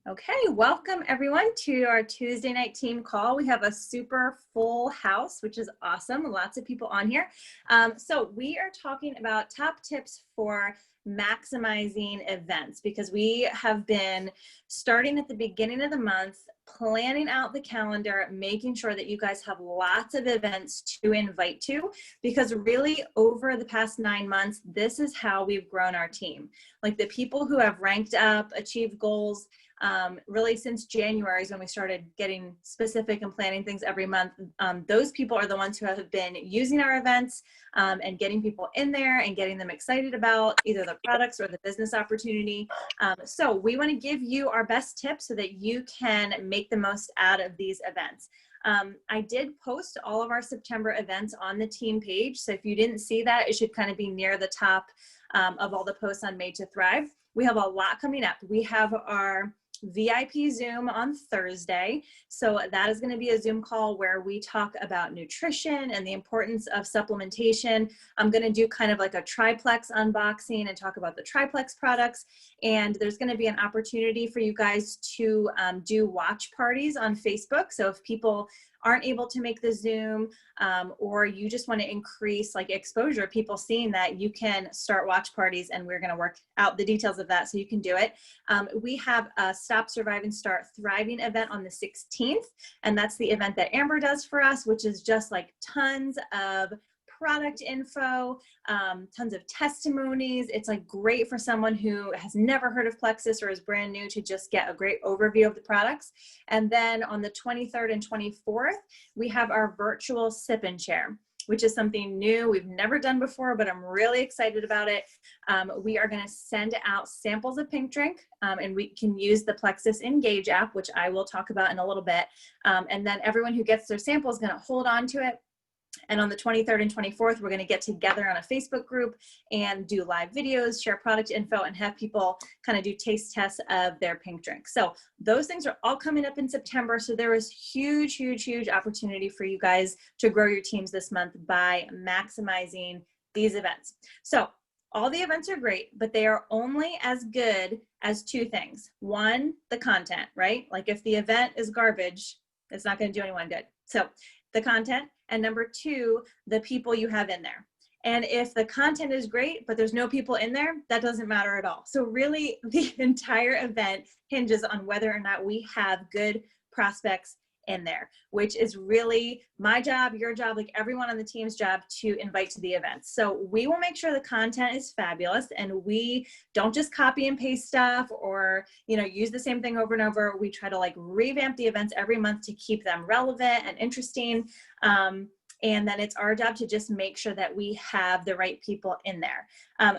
Okay, welcome everyone to our Tuesday night team call. We have a super full house, which is awesome. Lots of people on here. So we are talking about top tips for maximizing events because we have been starting at the beginning of the month, planning out the calendar, making sure that you guys have lots of events to invite to, because really over the past 9 months, this is how we've grown our team. Like the people who have ranked up, achieved goals, really since January is when we started getting specific and planning things every month. Those people are the ones who have been using our events and getting people in there and getting them excited about either the products or the business opportunity. So we want to give you our best tips so that you can make the most out of these events. I did post all of our September events on the team page. So if you didn't see that, it should kind of be near the top of all the posts on Made to Thrive. We have a lot coming up. We have our VIP Zoom on Thursday. So that is going to be a Zoom call where we talk about nutrition and the importance of supplementation. I'm going to do kind of like a triplex unboxing and talk about the triplex products. And there's going to be an opportunity for you guys to do watch parties on Facebook. So if people aren't able to make the Zoom or you just want to increase like exposure, people seeing that, you can start watch parties and we're going to work out the details of that so you can do it. We have a Stop Surviving Start Thriving event on the 16th, and that's the event that Amber does for us, which is just like tons of product info, tons of testimonies. It's like great for someone who has never heard of Plexus or is brand new to just get a great overview of the products. And then on the 23rd and 24th, we have our virtual sip and share, which is something new we've never done before, but I'm really excited about it. We are going to send out samples of Pink Drink, and we can use the Plexus Engage app, which I will talk about in a little bit. And then everyone who gets their sample is going to hold on to it. And on the 23rd and 24th, we're going to get together on a Facebook group and do live videos, share product info, and have people kind of do taste tests of their Pink Drink. So those things are all coming up in September. So there is huge, huge, huge opportunity for you guys to grow your teams this month by maximizing these events. So all the events are great, but they are only as good as two things. One, the content, right? Like if the event is garbage, it's not going to do anyone good. So the content, and number two, the people you have in there. And if the content is great, but there's no people in there, that doesn't matter at all. So really the entire event hinges on whether or not we have good prospects in there, which is really my job, your job, like everyone on the team's job to invite to the events. So we will make sure the content is fabulous and we don't just copy and paste stuff or, use the same thing over and over. We try to like revamp the events every month to keep them relevant and interesting. And then it's our job to just make sure that we have the right people in there.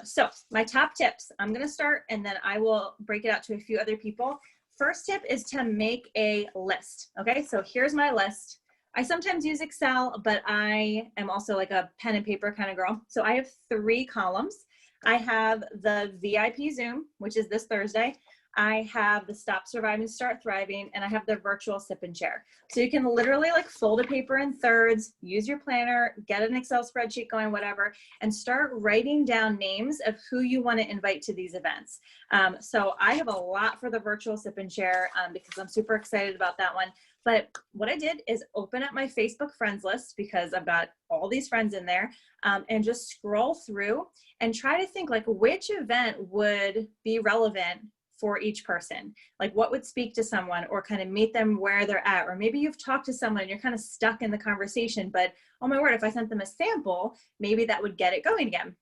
So my top tips, I'm going to start and then I will break it out to a few other people. First tip is to make a list. Okay, so here's my list. I sometimes use Excel, but I am also like a pen and paper kind of girl. So I have 3 columns. I have the VIP Zoom, which is this Thursday. I have the Stop Surviving Start Thriving, and I have the virtual sip and share. So you can literally like fold a paper in thirds, use your planner, get an Excel spreadsheet going, whatever, and start writing down names of who you want to invite to these events. So I have a lot for the virtual sip and share because I'm super excited about that one. But what I did is open up my Facebook friends list because I've got all these friends in there and just scroll through and try to think like which event would be relevant for each person, like what would speak to someone or kind of meet them where they're at. Or maybe you've talked to someone and you're kind of stuck in the conversation, but oh my word, if I sent them a sample, maybe that would get it going again.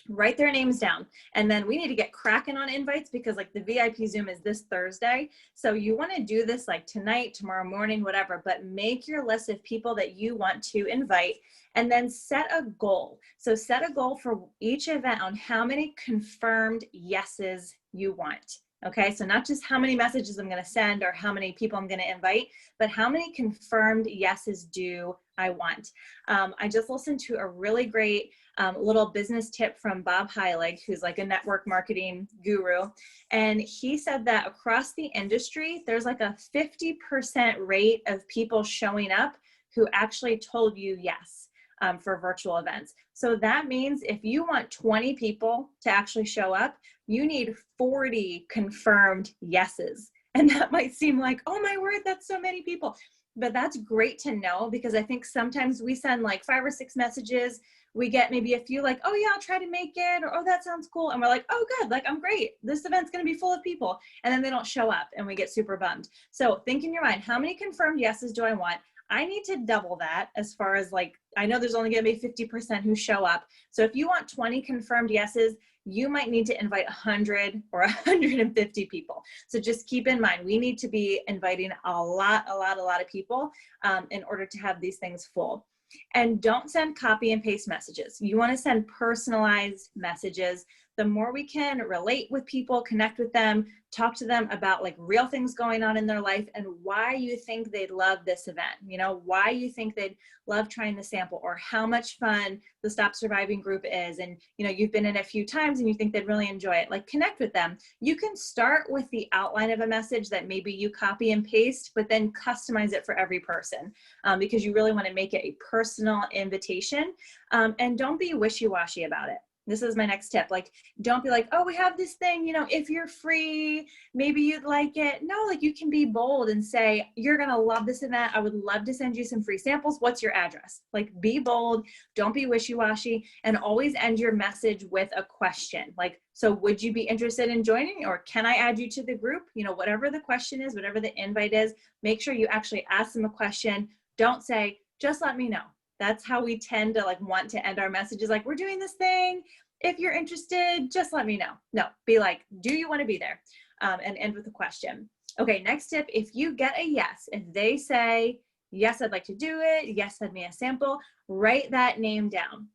Write their names down. And then we need to get cracking on invites because like the VIP Zoom is this Thursday. So you want to do this like tonight, tomorrow morning, whatever, but make your list of people that you want to invite and then set a goal. So set a goal for each event on how many confirmed yeses you want. Okay, so not just how many messages I'm going to send or how many people I'm going to invite, but how many confirmed yeses do I want. I just listened to a really great little business tip from Bob Heilig, who's like a network marketing guru. And he said that across the industry, there's like a 50% rate of people showing up who actually told you yes. For virtual events. So that means if you want 20 people to actually show up, you need 40 confirmed yeses. And that might seem like, oh my word, that's so many people. But that's great to know, because I think sometimes we send like 5 or 6 messages. We get maybe a few like, oh yeah, I'll try to make it, or oh, that sounds cool. And we're like, oh good, like I'm great. This event's going to be full of people. And then they don't show up and we get super bummed. So think in your mind, how many confirmed yeses do I want? I need to double that, as far as like, I know there's only going to be 50% who show up. So if you want 20 confirmed yeses, you might need to invite 100 or 150 people. So just keep in mind, we need to be inviting a lot of people in order to have these things full. And don't send copy and paste messages. You want to send personalized messages. The more we can relate with people, connect with them, talk to them about like real things going on in their life and why you think they'd love this event, you know, why you think they'd love trying the sample, or how much fun the Stop Surviving group is. And, you know, you've been in a few times and you think they'd really enjoy it. Like, connect with them. You can start with the outline of a message that maybe you copy and paste, but then customize it for every person, because you really want to make it a personal invitation. And don't be wishy-washy about it. This is my next tip. Like, don't be like, oh, we have this thing, you know, if you're free, maybe you'd like it. No, like, you can be bold and say, you're going to love this event. I would love to send you some free samples. What's your address? Like, be bold. Don't be wishy-washy, and always end your message with a question. Like, so would you be interested in joining, or can I add you to the group? You know, whatever the question is, whatever the invite is, make sure you actually ask them a question. Don't say, just let me know. That's how we tend to like want to end our messages. Like, we're doing this thing. If you're interested, just let me know. No, be like, do you want to be there? And end with a question. Okay, next tip, if you get a yes, if they say, yes, I'd like to do it, yes, send me a sample, write that name down.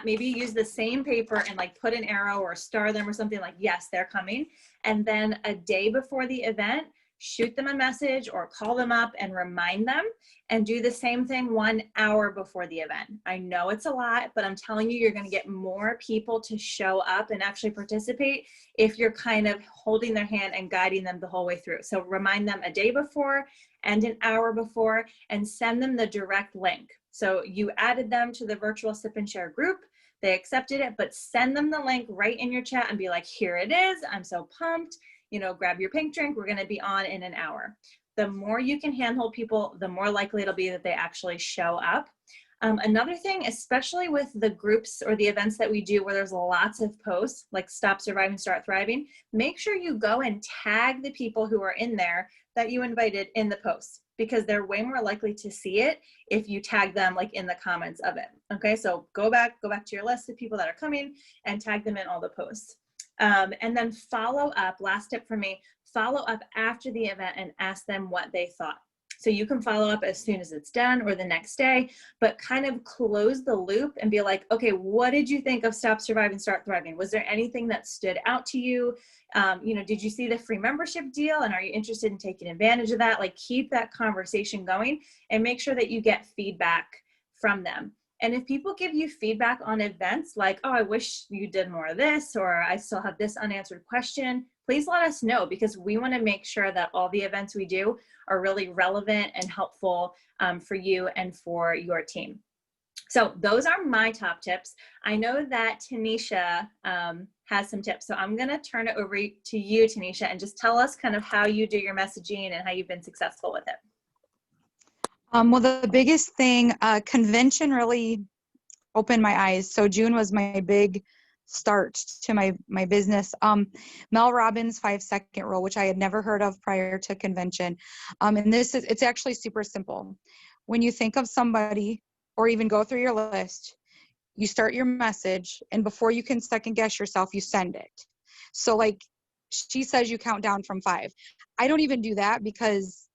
Maybe use the same paper and like put an arrow or star them or something, like, yes, they're coming. And then a day before the event, shoot them a message or call them up and remind them, and do the same thing 1 hour before the event. I know it's a lot, but I'm telling you, you're going to get more people to show up and actually participate if you're kind of holding their hand and guiding them the whole way through. So remind them a day before and an hour before, and send them the direct link. So you added them to the virtual Sip and Share group. They accepted it, but send them the link right in your chat and be like, here it is. I'm so pumped. You know, grab your pink drink. We're going to be on in an hour. The more you can handhold people, the more likely it'll be that they actually show up. Another thing, especially with the groups or the events that we do where there's lots of posts, like Stop Surviving, Start Thriving, make sure you go and tag the people who are in there that you invited in the post, because they're way more likely to see it if you tag them like in the comments of it. Okay, so go back to your list of people that are coming and tag them in all the posts. And then follow up, last tip for me, follow up after the event and ask them what they thought. So you can follow up as soon as it's done or the next day, but kind of close the loop and be like, okay, what did you think of Stop Surviving, Start Thriving? Was there anything that stood out to you? You know, did you see the free membership deal, and are you interested in taking advantage of that? Like, keep that conversation going and make sure that you get feedback from them. And if people give you feedback on events like, oh, I wish you did more of this, or I still have this unanswered question, please let us know, because we want to make sure that all the events we do are really relevant and helpful for you and for your team. So those are my top tips. I know that Tanisha has some tips, so I'm going to turn it over to you, Tanisha, and just tell us kind of how you do your messaging and how you've been successful with it. Well, the biggest thing, convention really opened my eyes. So June was my big start to my business. Mel Robbins' 5-second rule, which I had never heard of prior to convention. And it's actually super simple. When you think of somebody or even go through your list, you start your message, and before you can second guess yourself, you send it. So like she says, you count down from 5. I don't even do that, because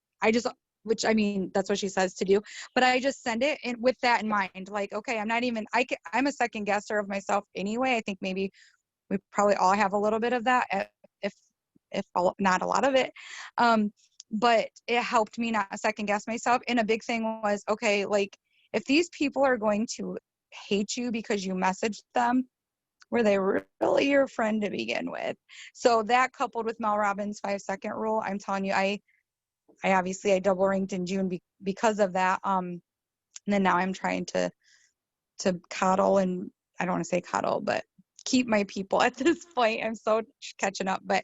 which, I mean, that's what she says to do, but I just send it and with that in mind, like, okay, I'm a second guesser of myself anyway. I think maybe we probably all have a little bit of that, if not a lot of it. But it helped me not second guess myself. And a big thing was, okay, like, if these people are going to hate you because you messaged them, were they really your friend to begin with? So that, coupled with Mel Robbins' 5-second rule, I'm telling you, I double ranked in June because of that. And then now I'm trying to coddle, and I don't want to say cuddle, but keep my people at this point. I'm so catching up. But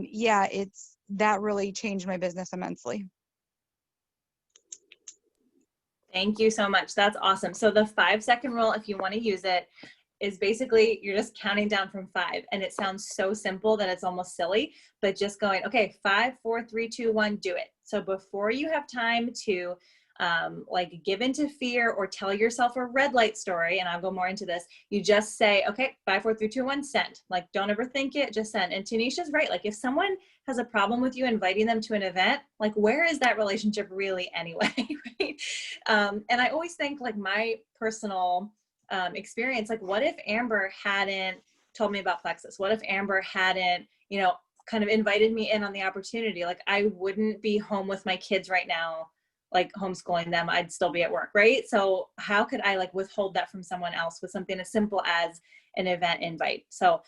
yeah, that really changed my business immensely. Thank you so much. That's awesome. So the 5-second rule, if you want to use it, is basically you're just counting down from 5. And it sounds so simple that it's almost silly, but just going, okay, 5, 4, 3, 2, 1, do it. So before you have time to like give into fear or tell yourself a red light story, and I'll go more into this, you just say, okay, 5, 4, 3, 2, 1, send. Like, don't ever think it, just send. And Tanisha's right. Like, if someone has a problem with you inviting them to an event, like, where is that relationship really anyway? Right? And I always think, like, my personal experience, like, what if Amber hadn't told me about Plexus? What if Amber hadn't, you know, kind of invited me in on the opportunity? Like, I wouldn't be home with my kids right now, like homeschooling them. I'd still be at work, right? So how could I like withhold that from someone else with something as simple as an event invite? So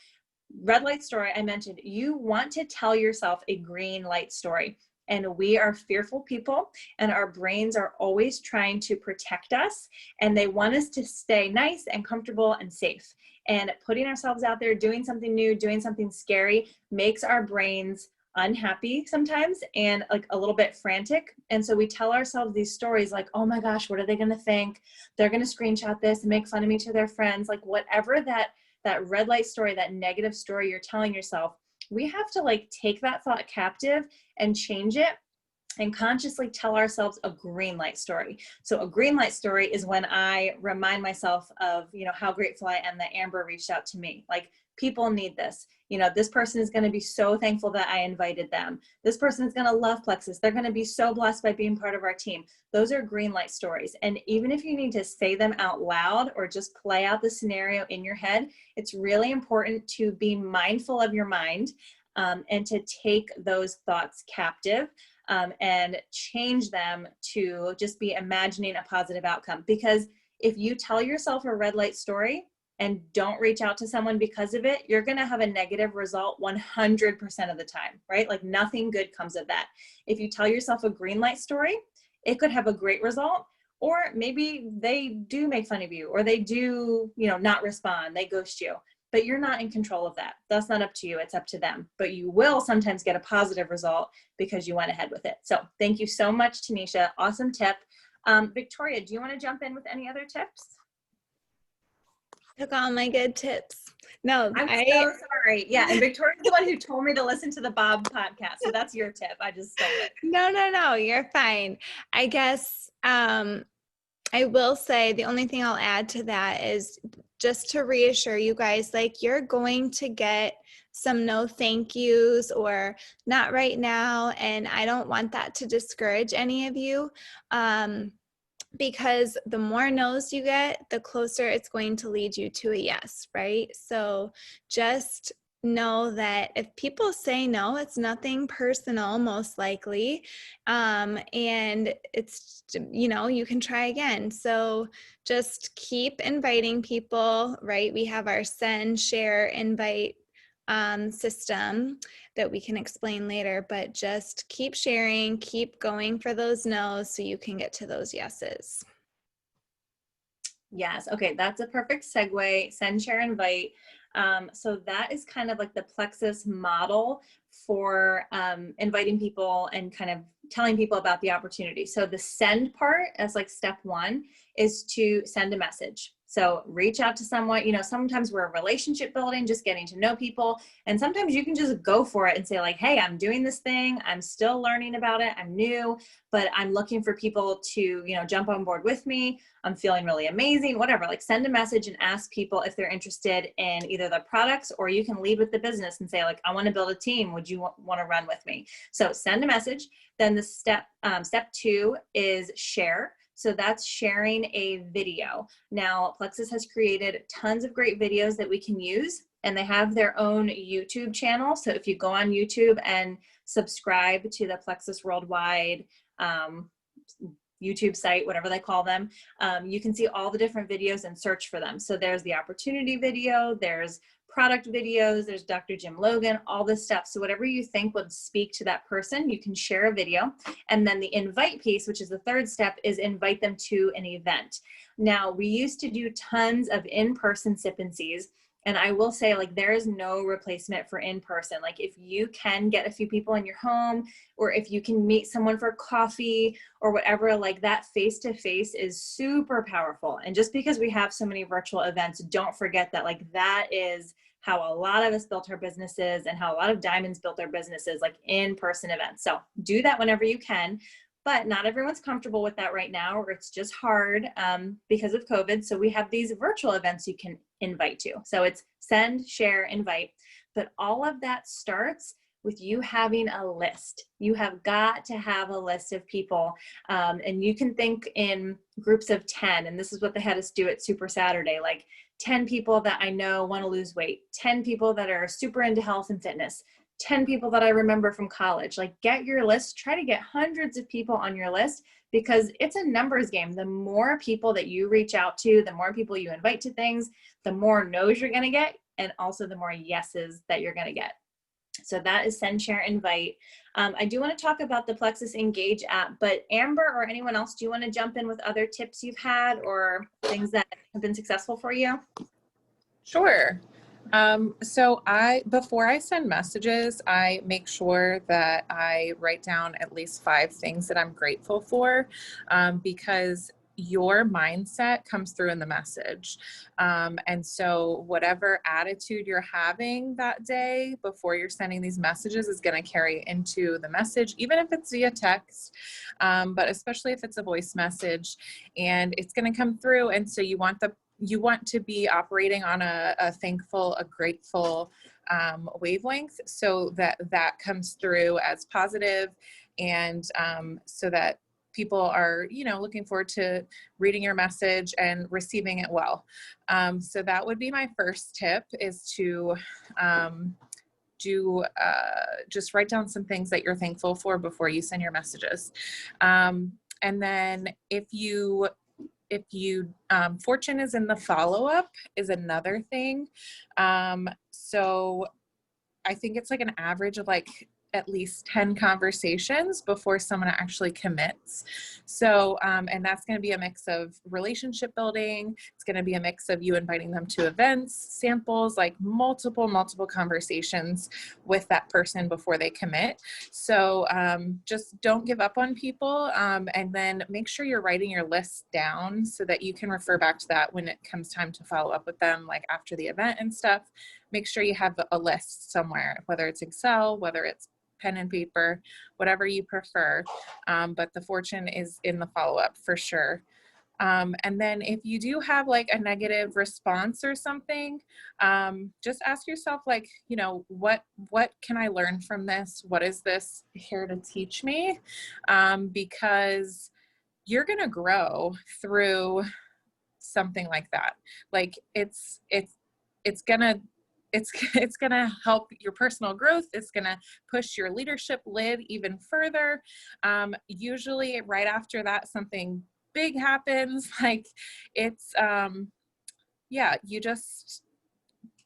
red light story, I mentioned, you want to tell yourself a green light story. And we are fearful people, and our brains are always trying to protect us, and they want us to stay nice and comfortable and safe. And putting ourselves out there, doing something new, doing something scary makes our brains unhappy sometimes and like a little bit frantic. And so we tell ourselves these stories like, oh my gosh, what are they going to think? They're going to screenshot this and make fun of me to their friends. Like, whatever that red light story, that negative story you're telling yourself, we have to like take that thought captive and change it and consciously tell ourselves a green light story. So a green light story is when I remind myself of, you know, how grateful I am that Amber reached out to me. Like, people need this. You know, this person is going to be so thankful that I invited them. This person is going to love Plexus. They're going to be so blessed by being part of our team. Those are green light stories. And even if you need to say them out loud or just play out the scenario in your head, it's really important to be mindful of your mind and to take those thoughts captive. And change them to just be imagining a positive outcome. Because if you tell yourself a red light story and don't reach out to someone because of it, you're going to have a negative result 100% of the time, right? Like, nothing good comes of that. If you tell yourself a green light story, it could have a great result, or maybe they do make fun of you, or they do, you know, not respond, they ghost you. But you're not in control of that. That's not up to you. It's up to them. But you will sometimes get a positive result because you went ahead with it. So thank you so much, Tanisha. Awesome tip. Victoria, do you want to jump in with any other tips? Took all my good tips. No, I'm so sorry. Yeah, and Victoria's the one who told me to listen to the Bob podcast. So that's your tip. I just stole it. No, you're fine. I guess I will say the only thing I'll add to that is just to reassure you guys, like, you're going to get some no thank yous or not right now. And I don't want that to discourage any of you. Because the more no's you get, the closer it's going to lead you to a yes, right? So just know that if people say no, it's nothing personal, most likely. And it's, you know, you can try again. So just keep inviting people, right? We have our send, share, invite system that we can explain later, but just keep sharing, keep going for those no's so you can get to those yeses. Yes. Okay. That's a perfect segue. Send, share, invite. So that is kind of like the Plexus model for inviting people and kind of telling people about the opportunity. So the send part, as like step 1, is to send a message. So reach out to someone. You know, sometimes we're relationship building, just getting to know people. And sometimes you can just go for it and say like, hey, I'm doing this thing. I'm still learning about it. I'm new, but I'm looking for people to, you know, jump on board with me. I'm feeling really amazing, whatever. Like, send a message and ask people if they're interested in either the products, or you can lead with the business and say like, I want to build a team. Would you want to run with me? So send a message. Then the step 2 is share. So that's sharing a video. Now, Plexus has created tons of great videos that we can use, and they have their own YouTube channel. So if you go on YouTube and subscribe to the Plexus Worldwide YouTube site, whatever they call them, you can see all the different videos and search for them. So there's the opportunity video, there's product videos, there's Dr. Jim Logan, all this stuff. So whatever you think would speak to that person, you can share a video. And then the invite piece, which is the third step, is invite them to an event. Now, we used to do tons of in-person sip and sees, And I will say, like, there is no replacement for in person. Like, if you can get a few people in your home, or if you can meet someone for coffee or whatever, like, that face to face is super powerful. And just because we have so many virtual events, don't forget that, like, that is how a lot of us built our businesses and how a lot of diamonds built their businesses, like in person events. So do that whenever you can. But not everyone's comfortable with that right now, or it's just hard because of COVID. So we have these virtual events you can invite to. So it's send, share, invite. But all of that starts with you having a list. You have got to have a list of people. And you can think in groups of 10. And this is what they had us do at Super Saturday. Like 10 people that I know want to lose weight, 10 people that are super into health and fitness, 10 people that I remember from college. Like, get your list, try to get hundreds of people on your list, because it's a numbers game. The more people that you reach out to, the more people you invite to things, the more no's you're going to get, and also the more yeses that you're going to get. So that is send, share, invite. I do want to talk about the Plexus Engage app, but Amber or anyone else, do you want to jump in with other tips you've had or things that have been successful for you? Sure. So before I send messages, I make sure that I write down at least 5 things that I'm grateful for, because your mindset comes through in the message. And so whatever attitude you're having that day before you're sending these messages is going to carry into the message, even if it's via text, but especially if it's a voice message, and it's going to come through. And so you want to be operating on a thankful, a grateful wavelength, so that comes through as positive, and so that people are, looking forward to reading your message and receiving it well. So that would be my first tip, is to just write down some things that you're thankful for before you send your messages. And then if you fortune is in the follow-up is another thing. So I think it's like an average of like at least 10 conversations before someone actually commits. So, and that's going to be a mix of relationship building. It's going to be a mix of you inviting them to events, samples, like multiple conversations with that person before they commit. So just don't give up on people. And then make sure you're writing your list down so that you can refer back to that when it comes time to follow up with them, like after the event and stuff. Make sure you have a list somewhere, whether it's Excel, whether it's pen and paper, whatever you prefer. But the fortune is in the follow-up for sure. And then if you do have like a negative response or something, just ask yourself, like, what can I learn from this? What is this here to teach me? Because you're going to grow through something like that. Like it's going to help your personal growth. It's going to push your leadership lid even further. Usually right after that, something big happens. Like it's, you just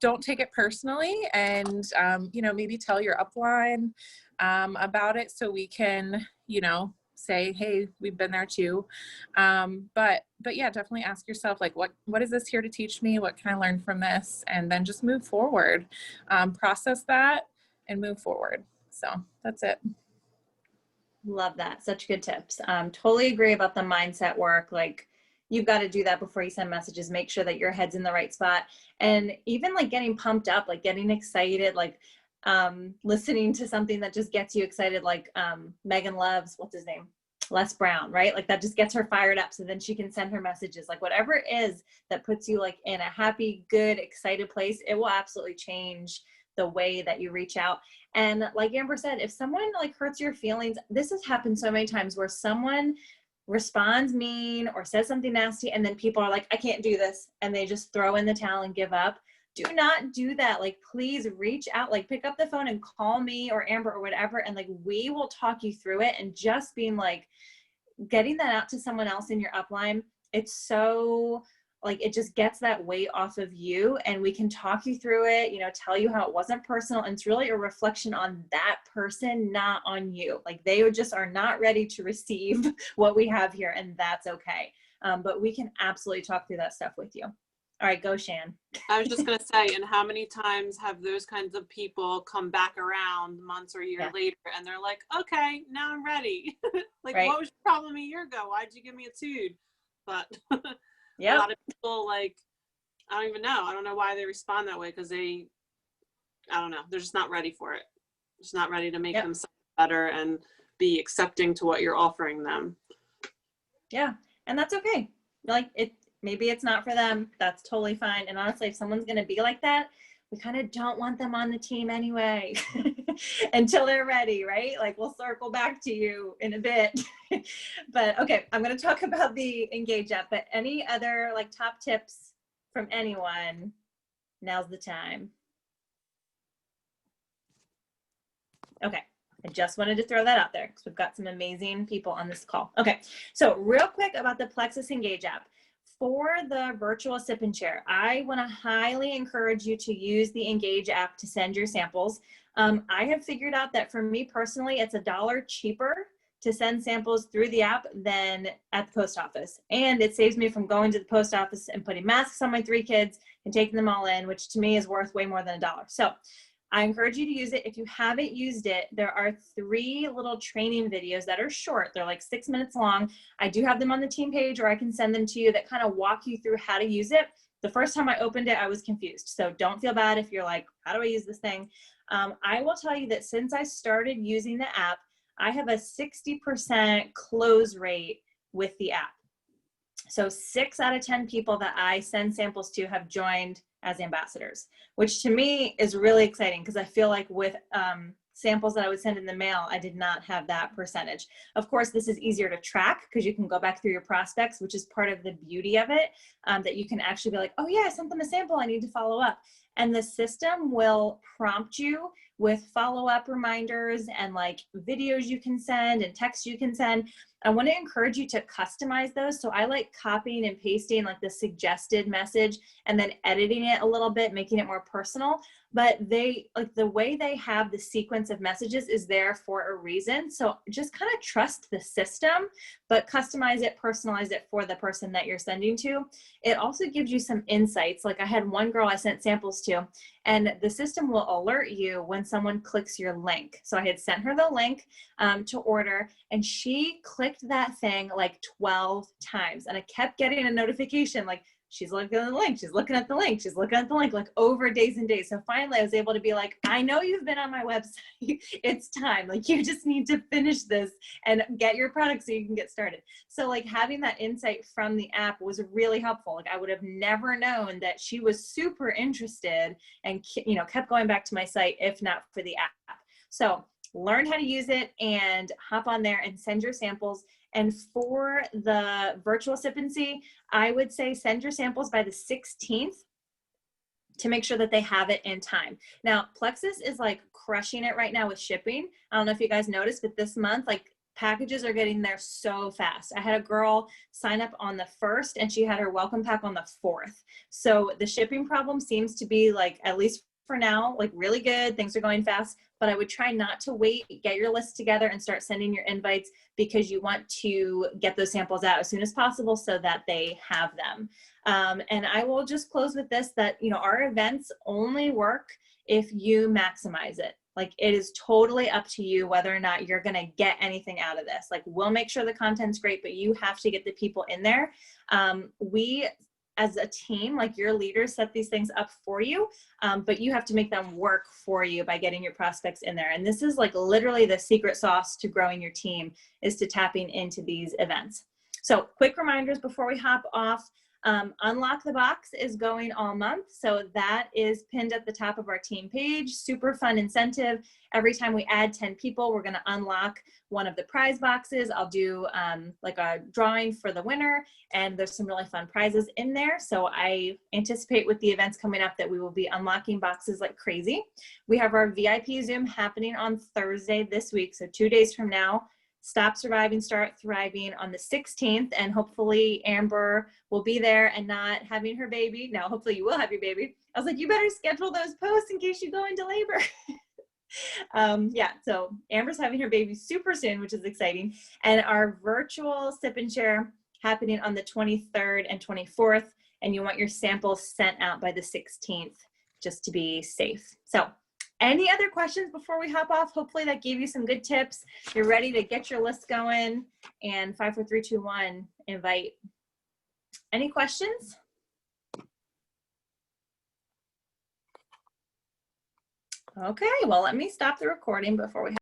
don't take it personally, and, maybe tell your upline, about it, so we can, say, hey, we've been there too. But yeah, definitely ask yourself, like, what is this here to teach me? What can I learn from this? And then just move forward, process that and move forward. So that's it. Love that. Such good tips. Totally agree about the mindset work. Like, you've got to do that before you send messages. Make sure that your head's in the right spot. And even like getting pumped up, like getting excited, like listening to something that just gets you excited, like Megan loves, what's his name? Les Brown, right? Like that just gets her fired up, so then she can send her messages. Like whatever it is that puts you like in a happy, good, excited place, it will absolutely change the way that you reach out. And like Amber said, if someone like hurts your feelings, this has happened so many times where someone responds mean or says something nasty, and then people are like, I can't do this, and they just throw in the towel and give up. Do not do that. Like, please reach out, like pick up the phone and call me or Amber or whatever, and like we will talk you through it. And just being like, getting that out to someone else in your upline, it's so like, it just gets that weight off of you, and we can talk you through it, tell you how it wasn't personal, and it's really a reflection on that person, not on you. Like they just are not ready to receive what we have here, and that's okay. But we can absolutely talk through that stuff with you. All right, go Shan. I was just going to say, and how many times have those kinds of people come back around months or a year later and they're like, okay, now I'm ready. Like, Right. what was your problem a year ago? Why'd you give me a tude? But a Yep. lot of people, like, I don't even know. I don't know why they respond that way, because I don't know. They're just not ready for it. Just not ready to make themselves better and be accepting to what you're offering them. Yeah. And that's okay. Like, maybe it's not for them. That's totally fine. And honestly, if someone's going to be like that, we kind of don't want them on the team anyway until they're ready, right? Like, we'll circle back to you in a bit. But okay, I'm going to talk about the Engage app, but any other like top tips from anyone? Now's the time. Okay. I just wanted to throw that out there because we've got some amazing people on this call. Okay, so real quick about the Plexus Engage app. For the virtual sip and share, I want to highly encourage you to use the Engage app to send your samples. I have figured out that for me personally, it's $1 cheaper to send samples through the app than at the post office. And it saves me from going to the post office and putting masks on my 3 kids and taking them all in, which to me is worth way more than $1. So I encourage you to use it. If you haven't used it, there are 3 little training videos that are short. They're like 6 minutes long. I do have them on the team page, or I can send them to you, that kind of walk you through how to use it. The first time I opened it, I was confused. So don't feel bad if you're like, how do I use this thing? I will tell you that since I started using the app, I have a 60% close rate with the app. So 6 out of 10 people that I send samples to have joined as ambassadors, which to me is really exciting, because I feel like with samples that I would send in the mail, I did not have that percentage. Of course, this is easier to track because you can go back through your prospects, which is part of the beauty of it, that you can actually be like, oh yeah, I sent them a sample, I need to follow up. And the system will prompt you with follow-up reminders and like videos you can send and text you can send. I want to encourage you to customize those. So I like copying and pasting like the suggested message and then editing it a little bit, making it more personal. But they, like, the way they have the sequence of messages is there for a reason. So just kind of trust the system, but customize it, personalize it for the person that you're sending to. It also gives you some insights. Like, I had one girl I sent samples to, and the system will alert you when someone clicks your link. So I had sent her the link to order, and she clicked that thing like 12 times. And I kept getting a notification like, she's looking at the link, she's looking at the link, she's looking at the link, like over days and days. So finally I was able to be like, I know you've been on my website. It's time. Like, you just need to finish this and get your product so you can get started. So like, having that insight from the app was really helpful. Like, I would have never known that she was super interested and, you know, kept going back to my site if not for the app. So learn how to use it and hop on there and send your samples. And for the virtual sip and see, I would say send your samples by the 16th to make sure that they have it in time. Now, Plexus is like crushing it right now with shipping. I don't know if you guys noticed, but this month, like, packages are getting there so fast. I had a girl sign up on the 1st and she had her welcome pack on the 4th. So the shipping problem seems to be, like, at least for now, like, really good. Things are going fast, but I would try not to wait. Get your list together and start sending your invites, because you want to get those samples out as soon as possible so that they have them. And I will just close with this, that, you know, our events only work if you maximize it. Like, it is totally up to you whether or not you're going to get anything out of this. Like, we'll make sure the content's great, but you have to get the people in there. We, as a team, like, your leaders set these things up for you, but you have to make them work for you by getting your prospects in there. And this is like literally the secret sauce to growing your team, is to tapping into these events. So quick reminders before we hop off. Unlock the Box is going all month. So that is pinned at the top of our team page. Super fun incentive. Every time we add 10 people, we're going to unlock one of the prize boxes. I'll do like a drawing for the winner, and there's some really fun prizes in there. So I anticipate with the events coming up that we will be unlocking boxes like crazy. We have our VIP Zoom happening on Thursday this week. So 2 days from now. Stop Surviving, Start Thriving on the 16th, and hopefully Amber will be there and not having her baby. Now, hopefully you will have your baby. I was like, you better schedule those posts in case you go into labor. Yeah, so Amber's having her baby super soon, which is exciting. And our virtual sip and share happening on the 23rd and 24th. and you want your samples sent out by the 16th just to be safe. So any other questions before we hop off? Hopefully that gave you some good tips. You're ready to get your list going, and 5, 4, 3, 2, 1, invite. Any questions? Okay, well, let me stop the recording before we